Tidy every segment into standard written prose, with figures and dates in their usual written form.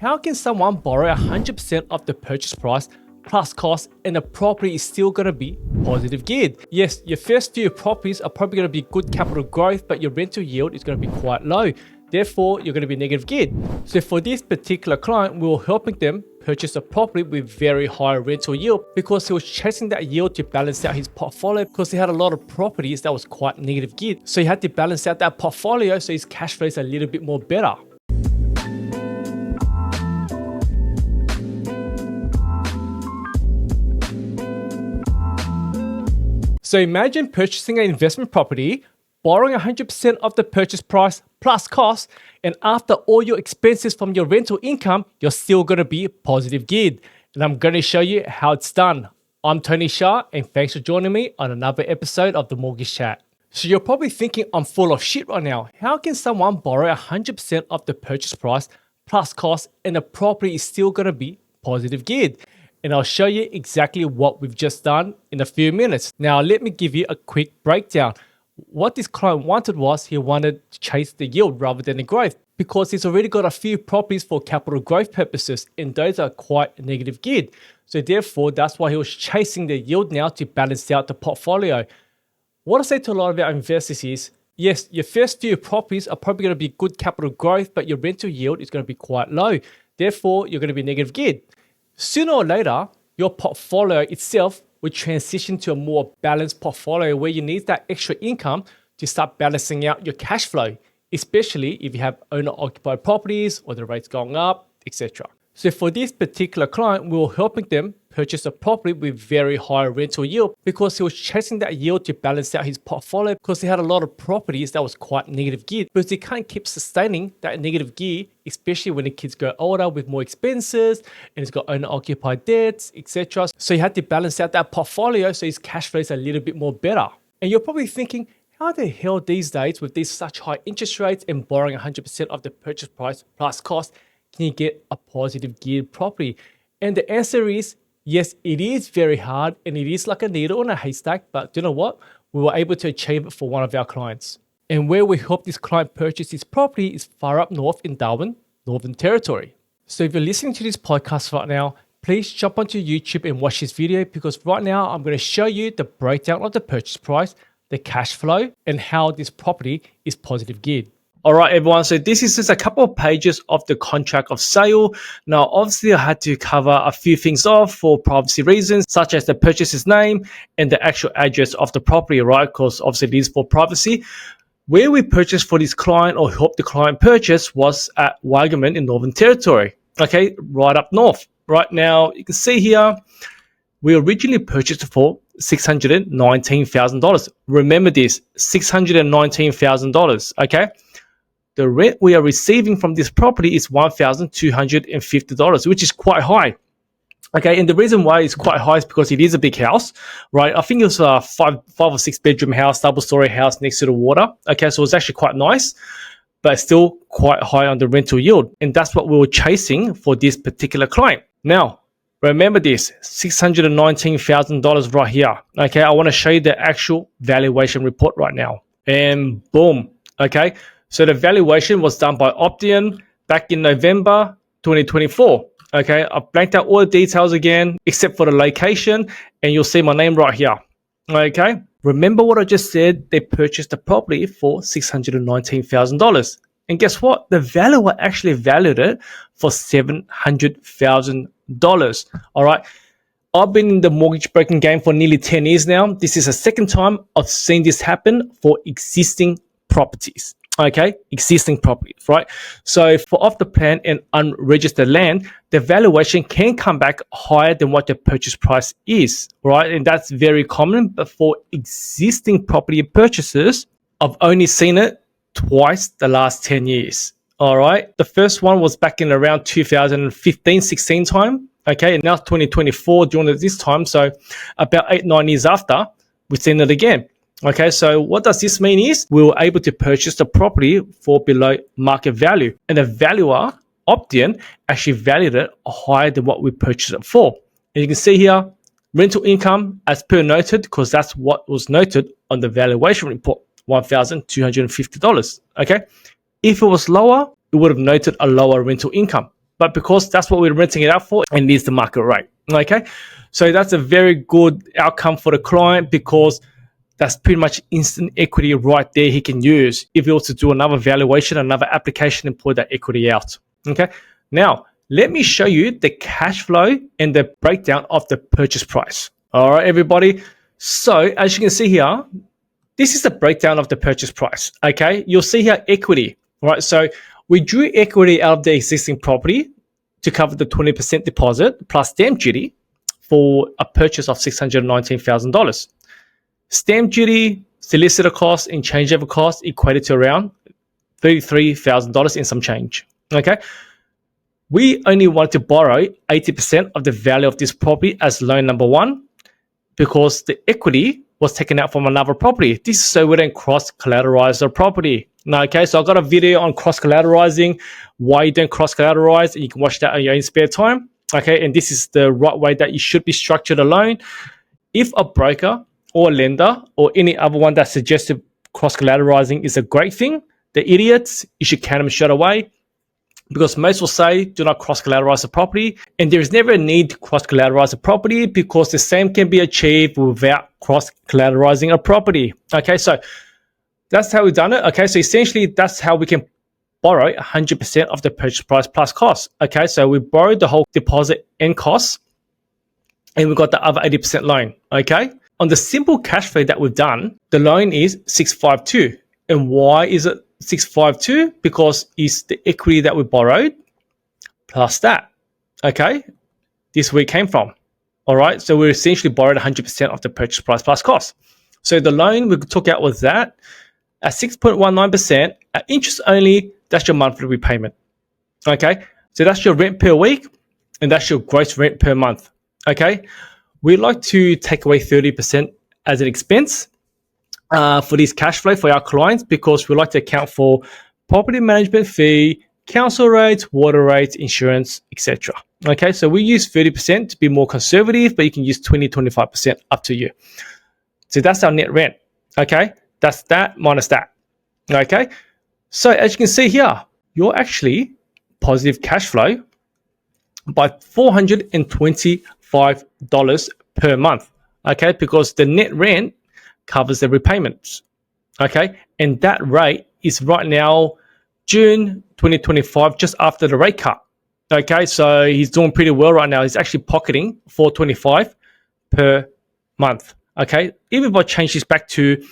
How can someone borrow 100% of the purchase price plus cost and the property is still going to be positive geared? Yes, your first few properties are probably going to be good capital growth, but your rental yield is going to be quite low. Therefore, you're going to be negative geared. So for this particular client, we were helping them purchase a property with very high rental yield because he was chasing that yield to balance out his portfolio because he had a lot of properties that was quite negative geared. So he had to balance out that portfolio so his cash flow is a little bit more better. So imagine purchasing an investment property, borrowing 100% of the purchase price plus cost, and after all your expenses from your rental income, you're still going to be positive geared. And I'm going to show you how it's done. I'm Tony Shah, and thanks for joining me on another episode of the Mortgage Chat. So you're probably thinking I'm full of shit right now. How can someone borrow 100% of the purchase price plus cost and the property is still going to be positive geared? And I'll show you exactly what we've just done in a few minutes. Now, let me give you a quick breakdown. What this client wanted was he wanted to chase the yield rather than the growth because he's already got a few properties for capital growth purposes and those are quite negative geared. So therefore, that's why he was chasing the yield now to balance out the portfolio. What I say to a lot of our investors is, yes, your first few properties are probably going to be good capital growth, but your rental yield is going to be quite low. Therefore, you're going to be negative geared. Sooner or later, your portfolio itself will transition to a more balanced portfolio where you need that extra income to start balancing out your cash flow, especially if you have owner-occupied properties or the rates going up, etc. So for this particular client, we were helping them purchase a property with very high rental yield because he was chasing that yield to balance out his portfolio because he had a lot of properties that was quite negative geared. Because he can't keep sustaining that negative gear, especially when the kids go older with more expenses and he's got owner-occupied debts, etc. So he had to balance out that portfolio so his cash flow is a little bit more better. And you're probably thinking, how the hell these days with these such high interest rates and borrowing 100% of the purchase price plus cost, can you get a positive geared property? And the answer is, yes, it is very hard and it is like a needle in a haystack, but you know what? We were able to achieve it for one of our clients. And where we helped this client purchase his property is far up north in Darwin, Northern Territory. So if you're listening to this podcast right now, please jump onto YouTube and watch this video because right now I'm going to show you the breakdown of the purchase price, the cash flow, and how this property is positive geared. All right, everyone. So this is just a couple of pages of the contract of sale. Now, obviously, I had to cover a few things off for privacy reasons, such as the purchaser's name and the actual address of the property, right? Because obviously it is for privacy. Where we purchased for this client or helped the client purchase was at Waggaman in Northern Territory. Okay, right up north. Right now, you can see here, we originally purchased for $619,000. Remember this, $619,000, okay? The rent we are receiving from this property is $1,250, which is quite high. Okay, and the reason why it's quite high is because it is a big house, right? I think it was a five or six bedroom house, double-story house next to the water. Okay, so it's actually quite nice, but still quite high on the rental yield. And that's what we were chasing for this particular client. Now, remember this, $619,000 right here. Okay, I want to show you the actual valuation report right now. And boom, okay. So the valuation was done by Option back in November 2024. Okay, I've blanked out all the details again, except for the location, and you'll see my name right here. Okay, remember what I just said? They purchased the property for $619,000. And guess what? The valuer actually valued it for $700,000. All right. I've been in the mortgage broking game for nearly 10 years now. This is the second time I've seen this happen for existing properties. Okay, existing properties, right? So for off the plan and unregistered land, the valuation can come back higher than what the purchase price is, right? And that's very common. But for existing property purchases, I've only seen it twice the last 10 years. All right. The first one was back in around 2015-16 time. Okay. And now 2024 during this time. So about 8-9 years after, we've seen it again. Okay, so what does this mean is we were able to purchase the property for below market value. And the valuer, Option, actually valued it higher than what we purchased it for. And you can see here, rental income as per noted, because that's what was noted on the valuation report, $1,250. Okay, if it was lower, it would have noted a lower rental income. but because that's what we're renting it out for, and it is the market rate. Okay, so that's a very good outcome for the client because that's pretty much instant equity right there he can use if he wants to do another valuation, another application, and pull that equity out. Okay, now let me show you the cash flow and the breakdown of the purchase price. All right, everybody. So as you can see here, this is the breakdown of the purchase price. Okay, you'll see here equity. Right, so we drew equity out of the existing property to cover the 20% deposit plus stamp duty for a purchase of $619,000. Stamp duty, solicitor costs, and changeover costs equated to around $33,000 in some change. Okay, we only wanted to borrow 80% of the value of this property as loan number one because the equity was taken out from another property. This is so we don't cross-collateralize the property. Okay, so I've got a video on cross-collateralizing, why you don't cross-collateralize, and you can watch that in your own spare time. Okay, and this is the right way that you should be structured a loan. If a broker or a lender or any other one that suggested cross-collateralizing is a great thing, the idiots, you should count them straight away because most will say do not cross-collateralize the property, and there is never a need to cross-collateralize the property because the same can be achieved without cross-collateralizing a property. Okay, so that's how we've done it. Okay, so essentially that's how we can borrow 100% of the purchase price plus cost. Okay, so we borrowed the whole deposit and costs, and we got the other 80% loan. Okay, on the simple cash flow that we've done, the loan is 652. And why is it 652? Because it's the equity that we borrowed plus that. Okay, this is where it came from. All right, so we essentially borrowed 100% of the purchase price plus cost. So the loan we took out was that at 6.19%, at interest only, that's your monthly repayment. Okay, so that's your rent per week, and that's your gross rent per month. Okay, we like to take away 30% as an expense for this cash flow for our clients because we like to account for property management fee, council rates, water rates, insurance, etc. Okay, so we use 30% to be more conservative, but you can use 20-25% up to you. So that's our net rent. Okay, that's that minus that. Okay, so as you can see here, you're actually positive cash flow by $425 per month. Okay, because the net rent covers the repayments. Okay, and that rate is right now June 2025, just after the rate cut. Okay, so he's doing pretty well right now. He's actually pocketing $425 per month. Okay, even if I change this back to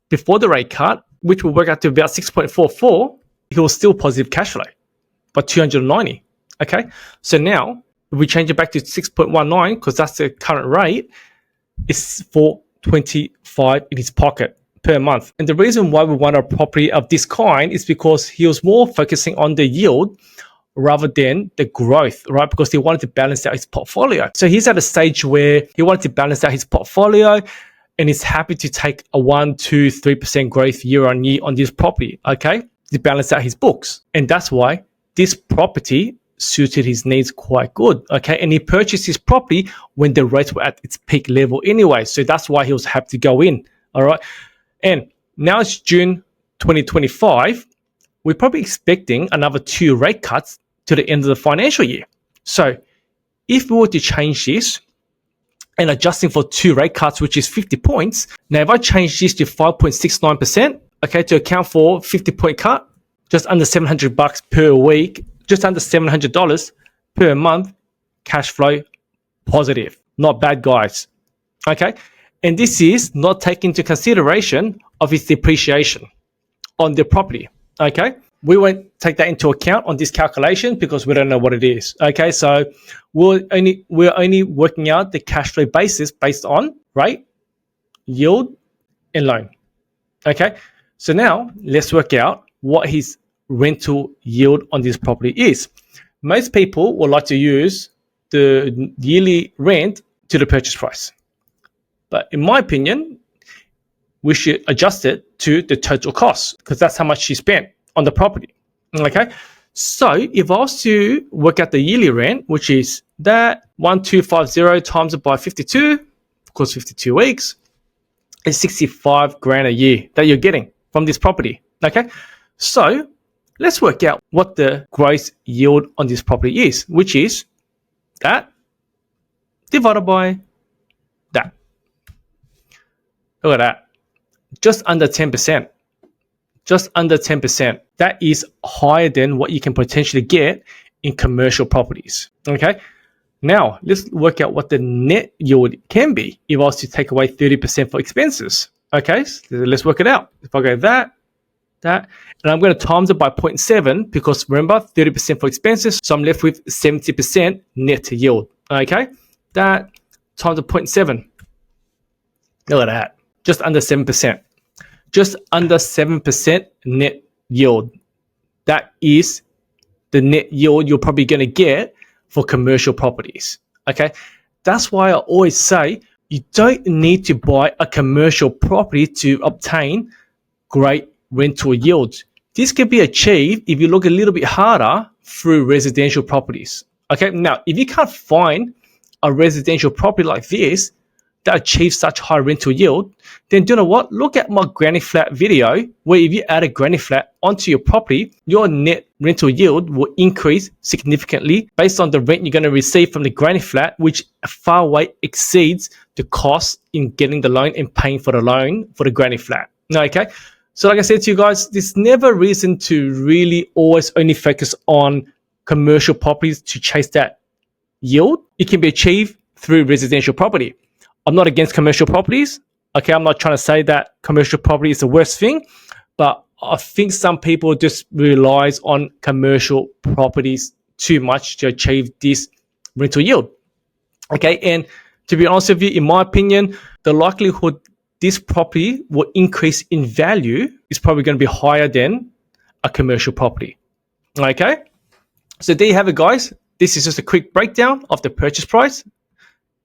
before the rate cut, which will work out to about 6.44, he was still positive cash flow by 290. Okay, so now if we change it back to 6.19, because that's the current rate, it's $425 in his pocket per month. And the reason why we want a property of this kind is because he was more focusing on the yield rather than the growth, right? Because he wanted to balance out his portfolio. So he's at a stage where he wanted to balance out his portfolio and he's happy to take a 1, 2, 3% growth year on year on this property, okay? To balance out his books. And that's why this property suited his needs quite good, okay? And he purchased his property when the rates were at its peak level anyway. So that's why he was happy to go in, all right? And now it's June 2025. We're probably expecting another 2 rate cuts to the end of the financial year. So if we were to change this and adjusting for 2 rate cuts, which is 50 points, now if I change this to 5.69%, okay, to account for 50-point cut, just under $700 per week, just under $700 per month, cash flow positive. Not bad, guys. Okay, and this is not taking into consideration of its depreciation on the property. Okay, we won't take that into account on this calculation because we don't know what it is. Okay, so we're only working out the cash flow basis based on rate, yield, and loan. Okay, so now let's work out what his rental yield on this property is. Most people would like to use the yearly rent to the purchase price, but in my opinion, we should adjust it to the total cost because that's how much she spent on the property. Okay, so if I was to work out the yearly rent, which is that 1250 times it by 52, of course 52 weeks, is 65 grand a year that you're getting from this property. Okay, so let's work out what the gross yield on this property is, which is that divided by that. Look at that. Just under 10%. Just under 10%. That is higher than what you can potentially get in commercial properties. Okay. Now, let's work out what the net yield can be if I was to take away 30% for expenses. Okay, so let's work it out. If I go that, and I'm going to times it by 0.7 because remember, 30% for expenses, so I'm left with 70% net yield. Okay, that times the 0.7. Look at that, just under 7%. Just under 7% net yield. That is the net yield you're probably going to get for commercial properties. Okay, that's why I always say you don't need to buy a commercial property to obtain great rental yields. This can be achieved if you look a little bit harder through residential properties. Okay, now if you can't find a residential property like this that achieves such high rental yield, then do you know what? Look at my granny flat video where if you add a granny flat onto your property, your net rental yield will increase significantly based on the rent you're going to receive from the granny flat, which far way exceeds the cost in getting the loan and paying for the loan for the granny flat. Okay, so like I said to you guys, there's never reason to really always only focus on commercial properties to chase that yield. It can be achieved through residential property. I'm not against commercial properties. Okay, I'm not trying to say that commercial property is the worst thing, but I think some people just relies on commercial properties too much to achieve this rental yield. Okay, and to be honest with you, in my opinion, the likelihood this property will increase in value is probably going to be higher than a commercial property. Okay, so there you have it, guys. This is just a quick breakdown of the purchase price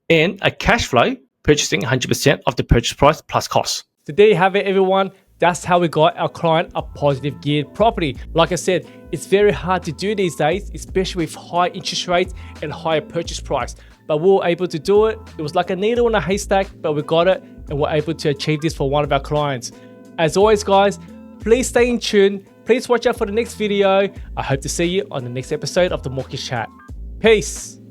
and a cash flow purchasing 100% of the purchase price plus costs. So there you have it, everyone. That's how we got our client a positive geared property. Like I said, it's very hard to do these days, especially with high interest rates and higher purchase price. But we were able to do it. It was like a needle in a haystack, but we got it and we're able to achieve this for one of our clients. As always, guys, please stay in tune. Please watch out for the next video. I hope to see you on the next episode of the Mortgage Chat. Peace.